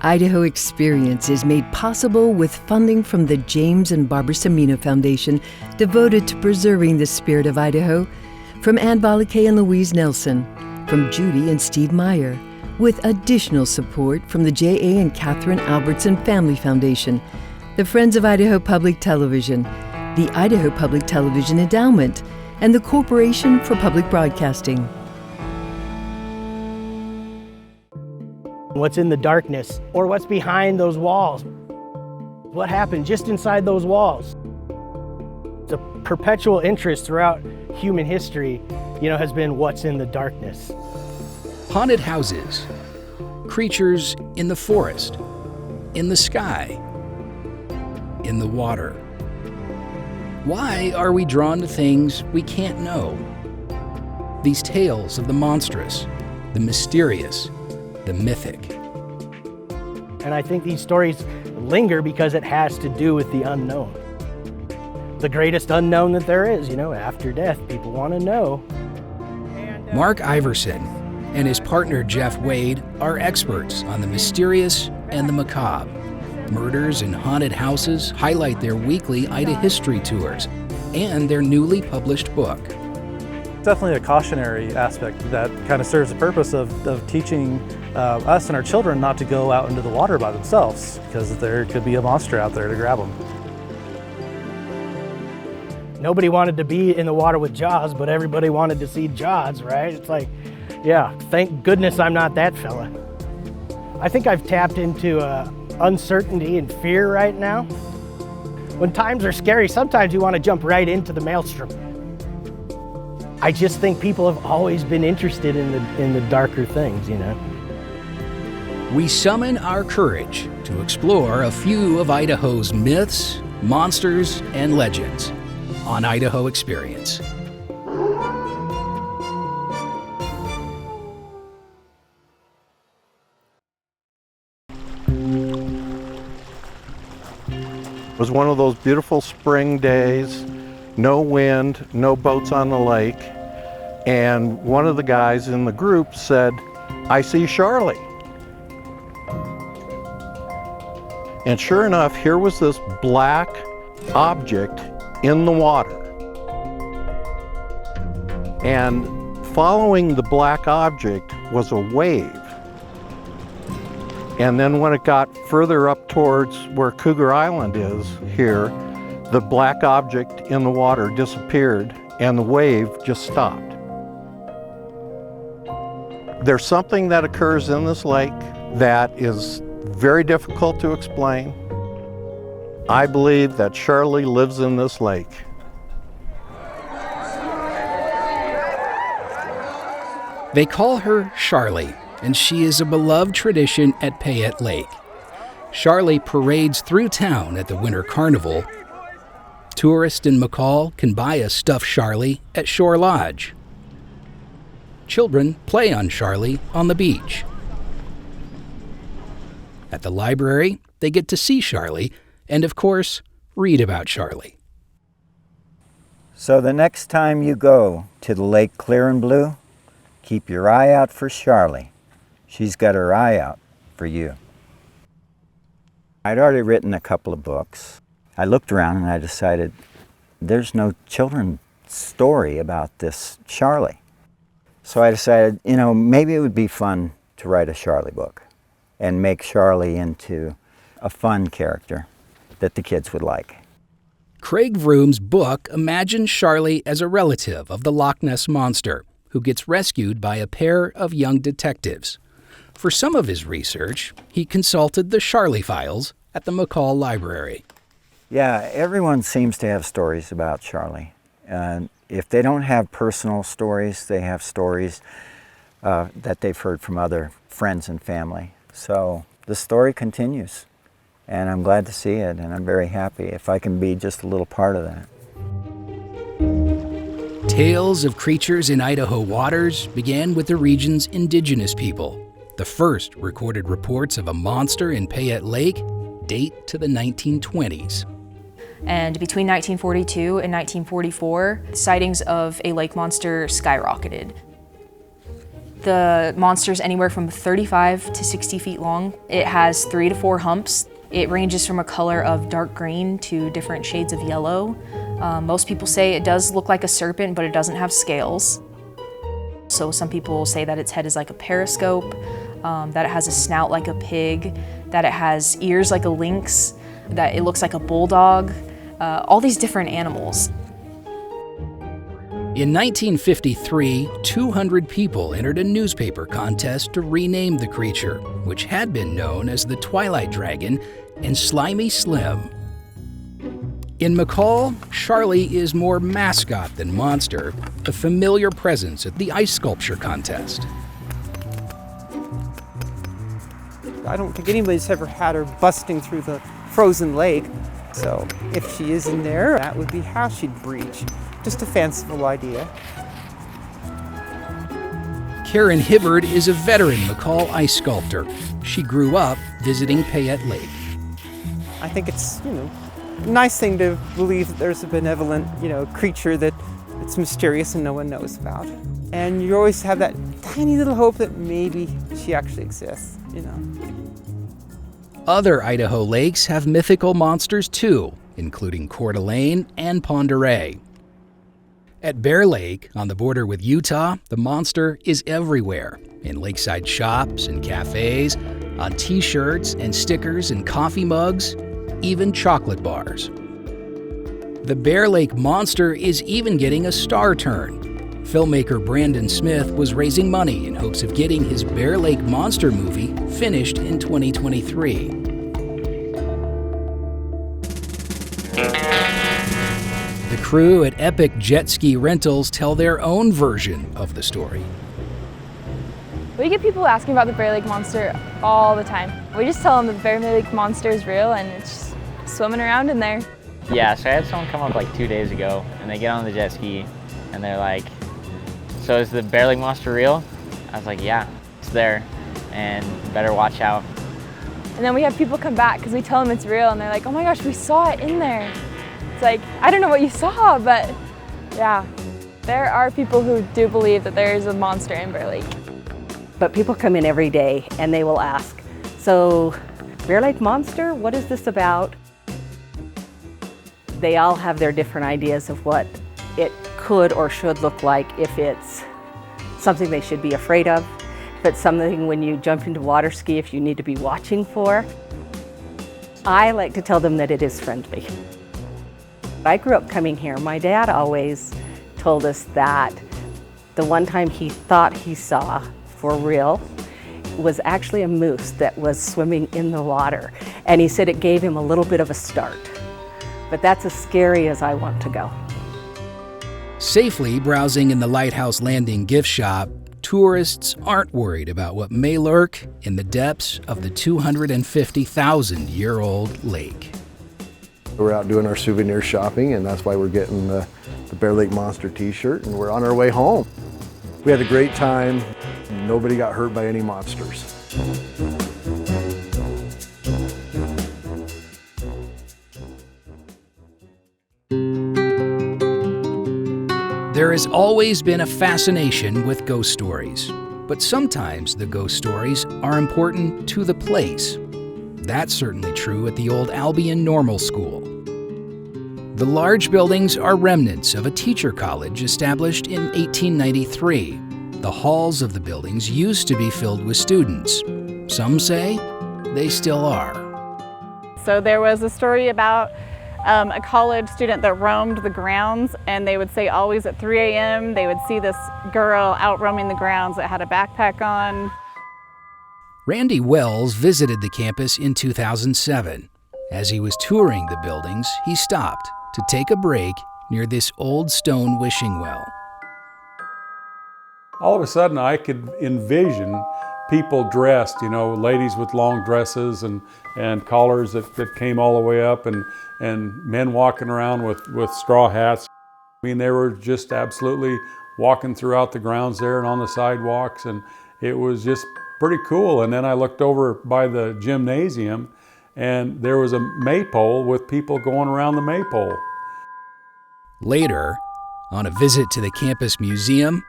Idaho Experience is made possible with funding from the James and Barbara Semino Foundation, devoted to preserving the spirit of Idaho, from Ann Balakay and Louise Nelson, from Judy and Steve Meyer, with additional support from the J.A. and Catherine Albertson Family Foundation, the Friends of Idaho Public Television, the Idaho Public Television Endowment, and the Corporation for Public Broadcasting. What's in the darkness, or what's behind those walls? What happened just inside those walls? It's a perpetual interest throughout human history, has been what's in the darkness. Haunted houses, creatures in the forest, in the sky, in the water. Why are we drawn to things we can't know? These tales of the monstrous, the mysterious, the mythic. And I think these stories linger because it has to do with the unknown. The greatest unknown that there is, after death, people want to know. Mark Iverson and his partner Jeff Wade are experts on the mysterious and the macabre. Murders in Haunted Houses highlight their weekly Idaho History Tours and their newly published book. Definitely a cautionary aspect that kind of serves the purpose of teaching us and our children not to go out into the water by themselves, because there could be a monster out there to grab them. Nobody wanted to be in the water with Jaws, but everybody wanted to see Jaws, right? It's like, yeah, thank goodness I'm not that fella. I think I've tapped into uncertainty and fear right now. When times are scary, sometimes you want to jump right into the maelstrom. I just think people have always been interested in the darker things, We summon our courage to explore a few of Idaho's myths, monsters, and legends on Idaho Experience. It was one of those beautiful spring days, no wind, no boats on the lake, and one of the guys in the group said, "I see Charlie." And sure enough, here was this black object in the water. And following the black object was a wave. And then when it got further up towards where Cougar Island is here, the black object in the water disappeared and the wave just stopped. There's something that occurs in this lake that is very difficult to explain. I believe that Charlie lives in this lake. They call her Charlie, and she is a beloved tradition at Payette Lake. Charlie parades through town at the Winter Carnival. Tourists in McCall can buy a stuffed Charlie at Shore Lodge. Children play on Charlie on the beach. At the library, they get to see Charlie and, of course, read about Charlie. So the next time you go to the lake clear and blue, keep your eye out for Charlie. She's got her eye out for you. I'd already written a couple of books. I looked around and I decided there's no children's story about this Charlie. So I decided, maybe it would be fun to write a Charlie book and make Charlie into a fun character that the kids would like. Craig Vroom's book imagines Charlie as a relative of the Loch Ness Monster who gets rescued by a pair of young detectives. For some of his research, he consulted the Charlie Files at the McCall Library. Yeah, everyone seems to have stories about Charlie. And if they don't have personal stories, they have stories that they've heard from other friends and family. So the story continues, and I'm glad to see it, and I'm very happy if I can be just a little part of that. Tales of creatures in Idaho waters began with the region's indigenous people. The first recorded reports of a monster in Payette Lake date to the 1920s. And between 1942 and 1944, sightings of a lake monster skyrocketed. The monster's anywhere from 35 to 60 feet long. It has 3 to 4 humps. It ranges from a color of dark green to different shades of yellow. Most people say it does look like a serpent, but it doesn't have scales. So some people say that its head is like a periscope, that it has a snout like a pig, that it has ears like a lynx, that it looks like a bulldog, all these different animals. In 1953, 200 people entered a newspaper contest to rename the creature, which had been known as the Twilight Dragon and Slimy Slim. In McCall, Charlie is more mascot than monster, a familiar presence at the ice sculpture contest. I don't think anybody's ever had her busting through the frozen lake. So if she is in there, that would be how she'd breach. Just a fanciful idea. Karen Hibbard is a veteran McCall ice sculptor. She grew up visiting Payette Lake. I think it's, a nice thing to believe that there's a benevolent, creature that it's mysterious and no one knows about. And you always have that tiny little hope that maybe she actually exists, Other Idaho lakes have mythical monsters too, including Coeur d'Alene and Pend Oreille. At Bear Lake, on the border with Utah, the monster is everywhere, in lakeside shops and cafes, on t-shirts and stickers and coffee mugs, even chocolate bars. The Bear Lake Monster is even getting a star turn. Filmmaker Brandon Smith was raising money in hopes of getting his Bear Lake Monster movie finished in 2023. The crew at Epic Jet Ski Rentals tell their own version of the story. We get people asking about the Bear Lake Monster all the time. We just tell them the Bear Lake Monster is real and it's just swimming around in there. Yeah, so I had someone come up like 2 days ago and they get on the jet ski and they're like, so is the Bear Lake Monster real? I was like, yeah, it's there and better watch out. And then we have people come back because we tell them it's real and they're like, oh my gosh, we saw it in there. It's like, I don't know what you saw, but yeah. There are people who do believe that there is a monster in Bear Lake. But people come in every day and they will ask, so Bear Lake Monster, what is this about? They all have their different ideas of what it could or should look like, if it's something they should be afraid of, if it's something when you jump into water ski, if you need to be watching for. I like to tell them that it is friendly. I grew up coming here. My dad always told us that the one time he thought he saw, for real, was actually a moose that was swimming in the water. And he said it gave him a little bit of a start. But that's as scary as I want to go. Safely browsing in the Lighthouse Landing gift shop, tourists aren't worried about what may lurk in the depths of the 250,000-year-old lake. We're out doing our souvenir shopping, and that's why we're getting the Bear Lake Monster t-shirt, and we're on our way home. We had a great time. Nobody got hurt by any monsters. There has always been a fascination with ghost stories, but sometimes the ghost stories are important to the place. That's certainly true at the old Albion Normal School. The large buildings are remnants of a teacher college established in 1893. The halls of the buildings used to be filled with students. Some say they still are. So there was a story about a college student that roamed the grounds, and they would say always at 3 a.m. they would see this girl out roaming the grounds that had a backpack on. Randy Wells visited the campus in 2007. As he was touring the buildings, he stopped to take a break near this old stone wishing well. All of a sudden I could envision people dressed, ladies with long dresses and collars that came all the way up, and men walking around with straw hats. I mean, they were just absolutely walking throughout the grounds there and on the sidewalks, and it was just pretty cool. And then I looked over by the gymnasium, and there was a maypole with people going around the maypole. Later, on a visit to the campus museum,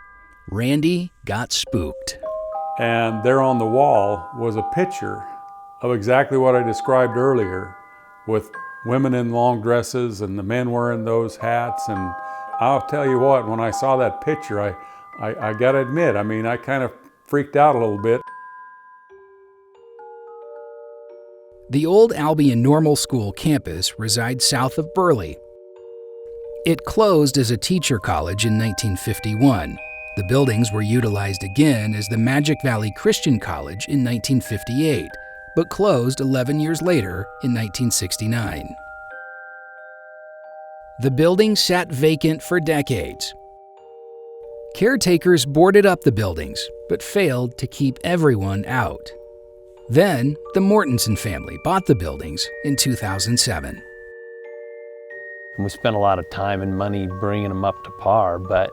Randy got spooked. And there on the wall was a picture of exactly what I described earlier, with women in long dresses and the men wearing those hats. And I'll tell you what, when I saw that picture, I gotta admit, I mean, I kind of freaked out a little bit. The old Albion Normal School campus resides south of Burley. It closed as a teacher college in 1951. The buildings were utilized again as the Magic Valley Christian College in 1958, but closed 11 years later in 1969. The building sat vacant for decades. Caretakers boarded up the buildings, but failed to keep everyone out. Then, the Mortensen family bought the buildings in 2007. And we spent a lot of time and money bringing them up to par, but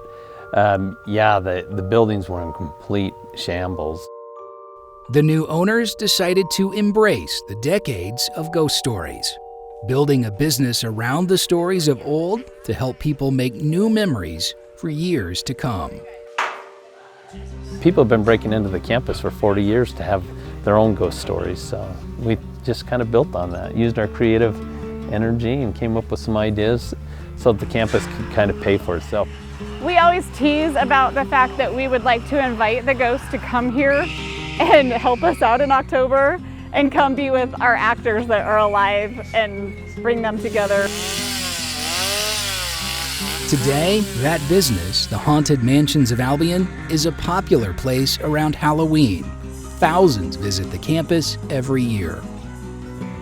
yeah, the buildings were in complete shambles. The new owners decided to embrace the decades of ghost stories, building a business around the stories of old to help people make new memories for years to come. People have been breaking into the campus for 40 years to have their own ghost stories, so we just kind of built on that, used our creative energy and came up with some ideas so the campus could kind of pay for itself. We always tease about the fact that we would like to invite the ghosts to come here and help us out in October and come be with our actors that are alive and bring them together. Today, that business, the Haunted Mansions of Albion, is a popular place around Halloween. Thousands visit the campus every year.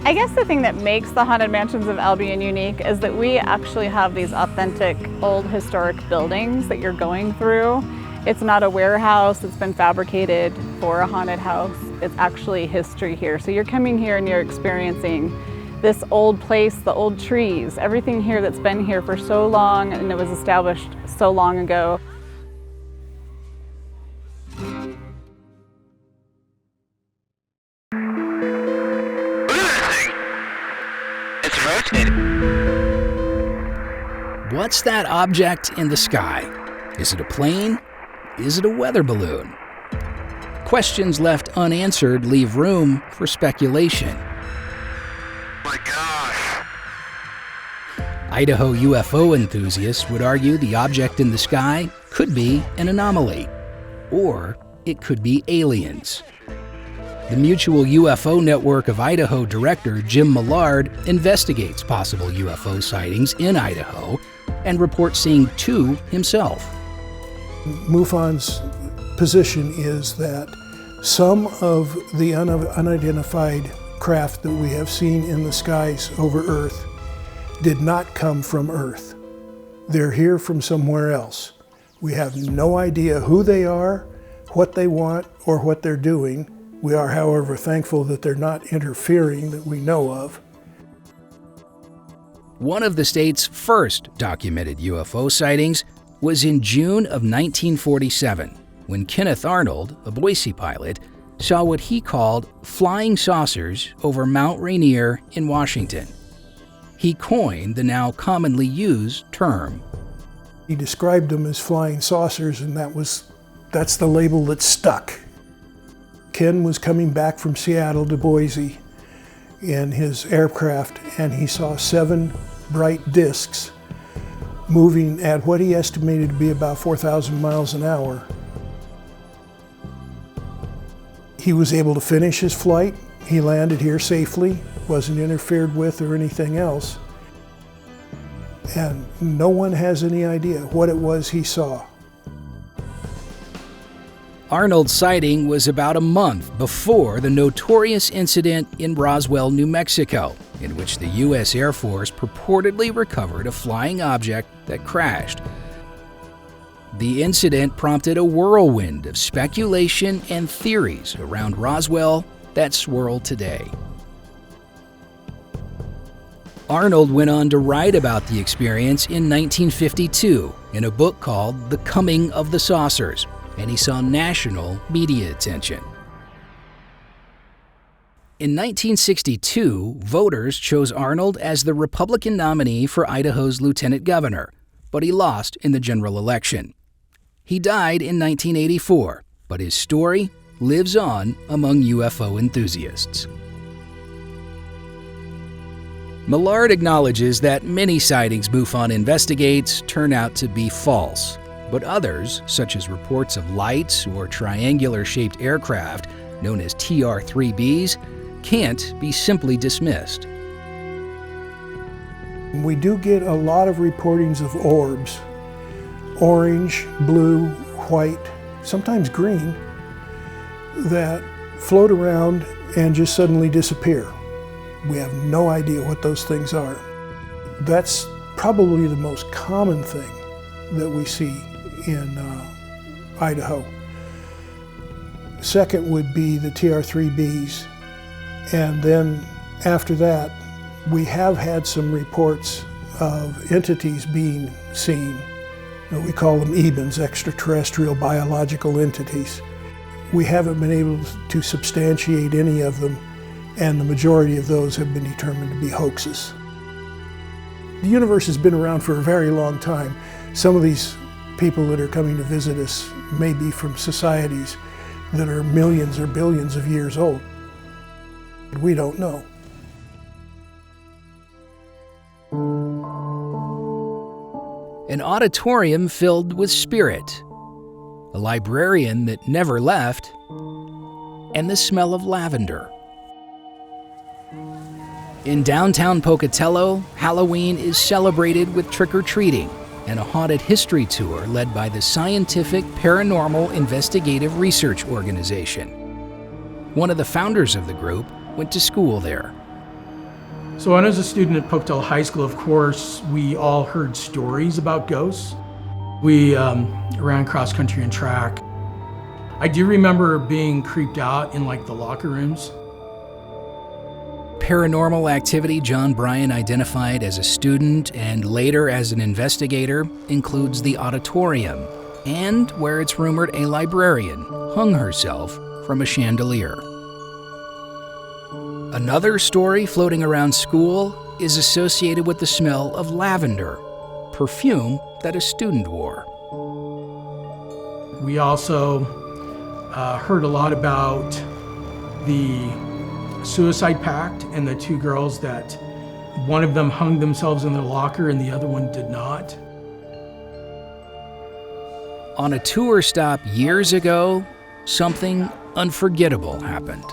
I guess the thing that makes the Haunted Mansions of Albion unique is that we actually have these authentic old historic buildings that you're going through. It's not a warehouse that's been fabricated for a haunted house. It's actually history here. So you're coming here and you're experiencing this old place, the old trees, everything here that's been here for so long and it was established so long ago. It's rotating. What's that object in the sky? Is it a plane? Is it a weather balloon? Questions left unanswered leave room for speculation. Idaho UFO enthusiasts would argue the object in the sky could be an anomaly, or it could be aliens. The Mutual UFO Network of Idaho director Jim Millard investigates possible UFO sightings in Idaho and reports seeing 2 himself. MUFON's position is that some of the unidentified craft that we have seen in the skies over Earth did not come from Earth. They're here from somewhere else. We have no idea who they are, what they want, or what they're doing. We are, however, thankful that they're not interfering that we know of. One of the state's first documented UFO sightings was in June of 1947, when Kenneth Arnold, a Boise pilot, saw what he called flying saucers over Mount Rainier in Washington. He coined the now commonly used term. He described them as flying saucers, and that's the label that stuck. Ken was coming back from Seattle to Boise in his aircraft, and he saw 7 bright discs moving at what he estimated to be about 4,000 miles an hour. He was able to finish his flight. He landed here safely, wasn't interfered with or anything else. And no one has any idea what it was he saw. Arnold's sighting was about a month before the notorious incident in Roswell, New Mexico, in which the U.S. Air Force purportedly recovered a flying object that crashed. The incident prompted a whirlwind of speculation and theories around Roswell that swirl today. Arnold went on to write about the experience in 1952 in a book called The Coming of the Saucers, and he saw national media attention. In 1962, voters chose Arnold as the Republican nominee for Idaho's lieutenant governor, but he lost in the general election. He died in 1984, but his story lives on among UFO enthusiasts. Millard acknowledges that many sightings MUFON investigates turn out to be false, but others, such as reports of lights or triangular-shaped aircraft known as TR-3Bs, can't be simply dismissed. We do get a lot of reportings of orbs, orange, blue, white, sometimes green, that float around and just suddenly disappear. We have no idea what those things are. That's probably the most common thing that we see in Idaho. Second would be the TR-3Bs, and then after that, we have had some reports of entities being seen. We call them EBINs, extraterrestrial biological entities. We haven't been able to substantiate any of them, and the majority of those have been determined to be hoaxes. The universe has been around for a very long time. Some of these people that are coming to visit us may be from societies that are millions or billions of years old. We don't know. An auditorium filled with spirit, a librarian that never left, and the smell of lavender. In downtown Pocatello, Halloween is celebrated with trick-or-treating and a haunted history tour led by the Scientific Paranormal Investigative Research Organization. One of the founders of the group went to school there. So when I was a student at Pocatello High School, of course, we all heard stories about ghosts. We ran cross country and track. I do remember being creeped out in like the locker rooms. Paranormal activity John Bryan identified as a student and later as an investigator includes the auditorium and where it's rumored a librarian hung herself from a chandelier. Another story floating around school is associated with the smell of lavender, perfume that a student wore. We also heard a lot about the suicide pact and the two girls that one of them hung themselves in their locker and the other one did not. On a tour stop years ago, something unforgettable happened.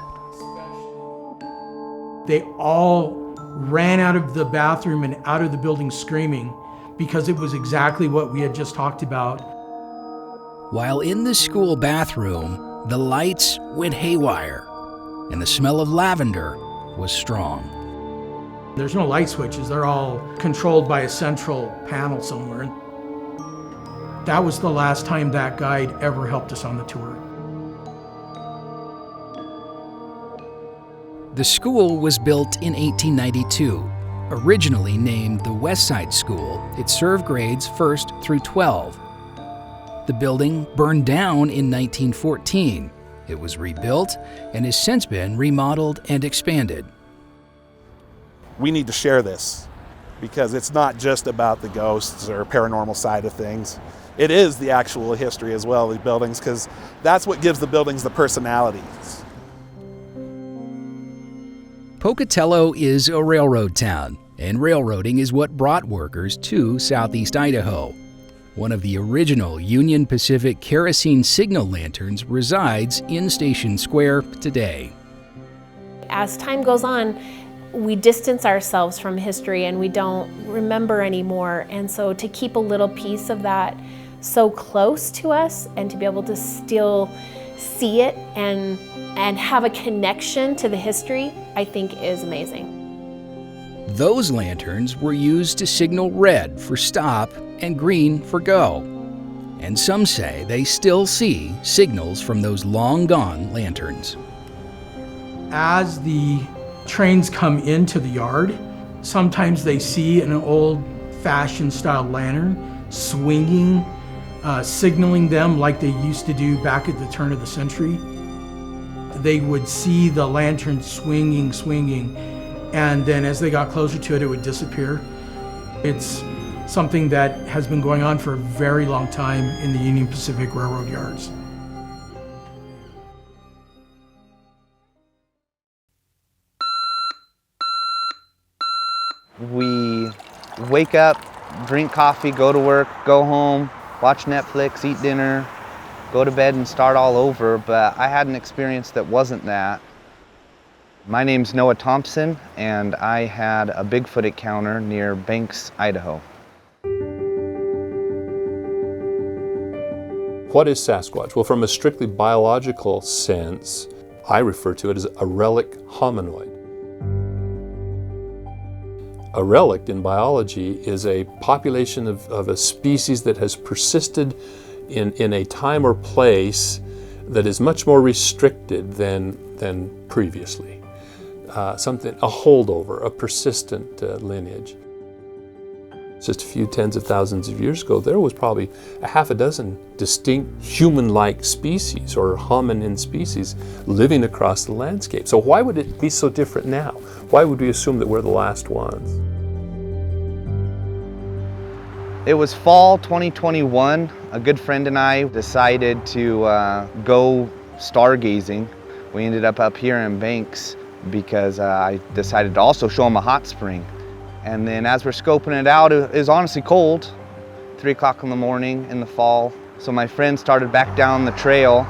They all ran out of the bathroom and out of the building screaming because it was exactly what we had just talked about. While in the school bathroom, the lights went haywire and the smell of lavender was strong. There's no light switches. They're all controlled by a central panel somewhere. That was the last time that guide ever helped us on the tour. The school was built in 1892. Originally named the West Side School, it served grades 1st through 12. The building burned down in 1914. It was rebuilt and has since been remodeled and expanded. We need to share this because it's not just about the ghosts or paranormal side of things. It is the actual history as well of the buildings because that's what gives the buildings the personalities. Pocatello is a railroad town, and railroading is what brought workers to Southeast Idaho. One of the original Union Pacific kerosene signal lanterns resides in Station Square today. As time goes on, we distance ourselves from history and we don't remember anymore. And so to keep a little piece of that so close to us and to be able to still see it and have a connection to the history, I think is amazing. Those lanterns were used to signal red for stop and green for go. And some say they still see signals from those long-gone lanterns. As the trains come into the yard, sometimes they see an old-fashioned style lantern swinging, signaling them like they used to do back at the turn of the century. They would see the lantern swinging, and then as they got closer to it, it would disappear. It's something that has been going on for a very long time in the Union Pacific Railroad yards. We wake up, drink coffee, go to work, go home, watch Netflix, eat dinner, go to bed and start all over, but I had an experience that wasn't that. My name's Noah Thompson, and I had a Bigfoot encounter near Banks, Idaho. What is Sasquatch? Well, from a strictly biological sense, I refer to it as a relic hominoid. A relic in biology is a population of a species that has persisted in a time or place that is much more restricted than previously. A holdover, a persistent lineage. Just a few tens of thousands of years ago, there was probably a half a dozen distinct human-like species or hominin species living across the landscape. So why would it be so different now? Why would we assume that we're the last ones? It was fall 2021. A good friend and I decided to go stargazing. We ended up here in Banks because I decided to also show him a hot spring. And then as we're scoping it out, it was honestly cold, 3 o'clock in the morning in the fall. So my friend started back down the trail,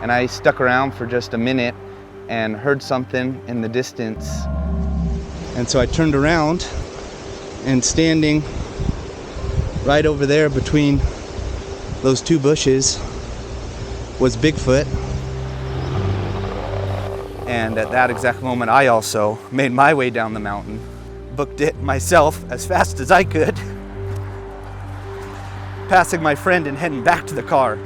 and I stuck around for just a minute and heard something in the distance. And so I turned around, and standing right over there between those two bushes was Bigfoot. And at that exact moment, I also made my way down the mountain, booked it myself as fast as I could, passing my friend and heading back to the car.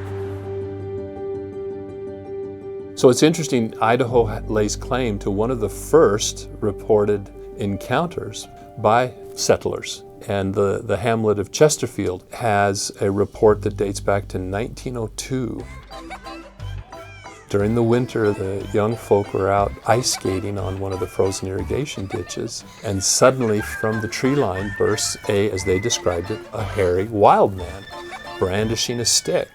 So it's interesting, Idaho lays claim to one of the first reported encounters by settlers. And the hamlet of Chesterfield has a report that dates back to 1902. During the winter, the young folk were out ice skating on one of the frozen irrigation ditches, and suddenly from the tree line bursts as they described it, a hairy wild man brandishing a stick.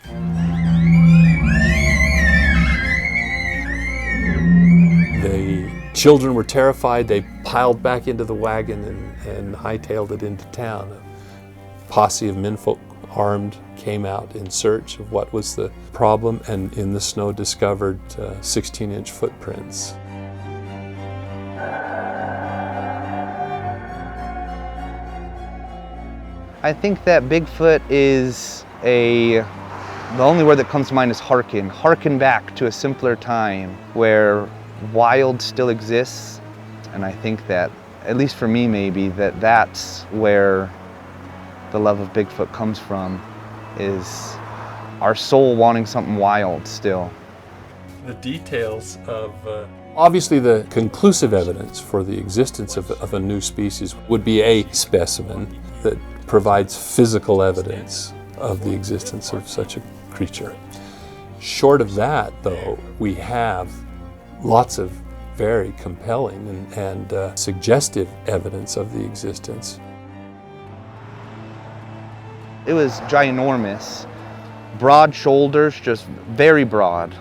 The children were terrified. They piled back into the wagon and hightailed it into town. A posse of menfolk armed came out in search of what was the problem, and in the snow discovered 16-inch footprints. I think that Bigfoot is the only word that comes to mind is harken back to a simpler time where wild still exists. And I think that, at least for me maybe, that's where the love of Bigfoot comes from, is our soul wanting something wild still. The details of... Obviously the conclusive evidence for the existence of a new species would be a specimen that provides physical evidence of the existence of such a creature. Short of that, though, we have lots of very compelling and suggestive evidence of the existence. It was ginormous, broad shoulders, just very broad,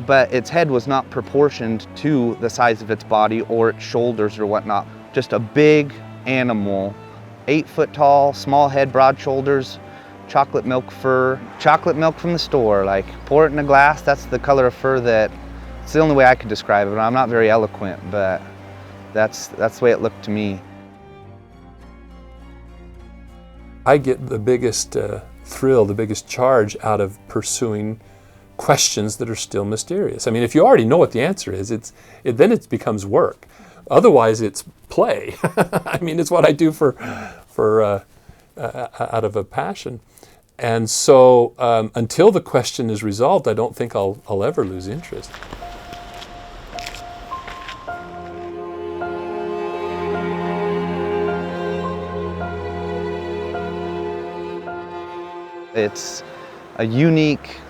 but its head was not proportioned to the size of its body or its shoulders or whatnot. Just a big animal, 8 foot tall, small head, broad shoulders, chocolate milk fur, chocolate milk from the store. Like, pour it in a glass, that's the color of fur it's the only way I could describe it. I'm not very eloquent, but that's the way it looked to me. I get the biggest thrill, the biggest charge out of pursuing questions that are still mysterious. I mean, if you already know what the answer is, then it becomes work. Otherwise, it's play. I mean, it's what I do for out of a passion. And so until the question is resolved, I don't think I'll ever lose interest. It's a unique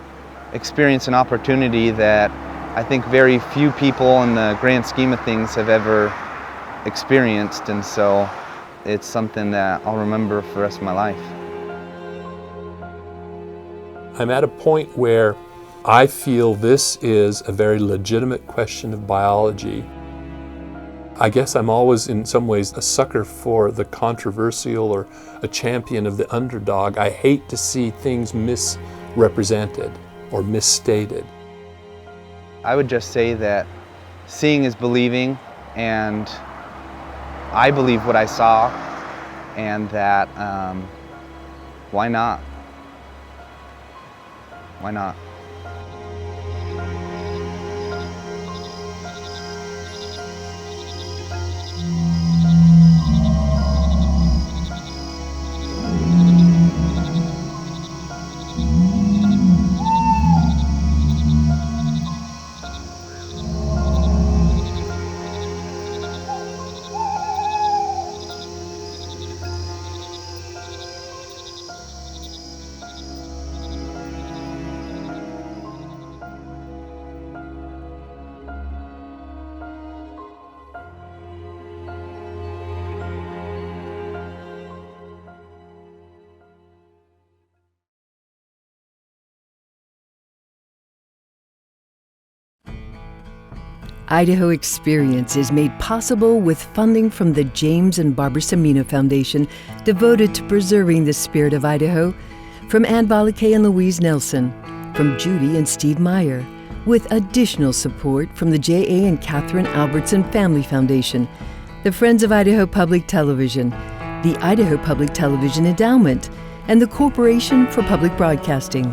experience and opportunity that I think very few people in the grand scheme of things have ever experienced, and so it's something that I'll remember for the rest of my life. I'm at a point where I feel this is a very legitimate question of biology. I guess I'm always in some ways a sucker for the controversial or a champion of the underdog. I hate to see things misrepresented or misstated. I would just say that seeing is believing, and I believe what I saw, and that why not? Why not? Idaho Experience is made possible with funding from the James and Barbara Cimino Foundation, devoted to preserving the spirit of Idaho, from Ann Balakay and Louise Nelson, from Judy and Steve Meyer, with additional support from the J.A. and Catherine Albertson Family Foundation, the Friends of Idaho Public Television, the Idaho Public Television Endowment, and the Corporation for Public Broadcasting.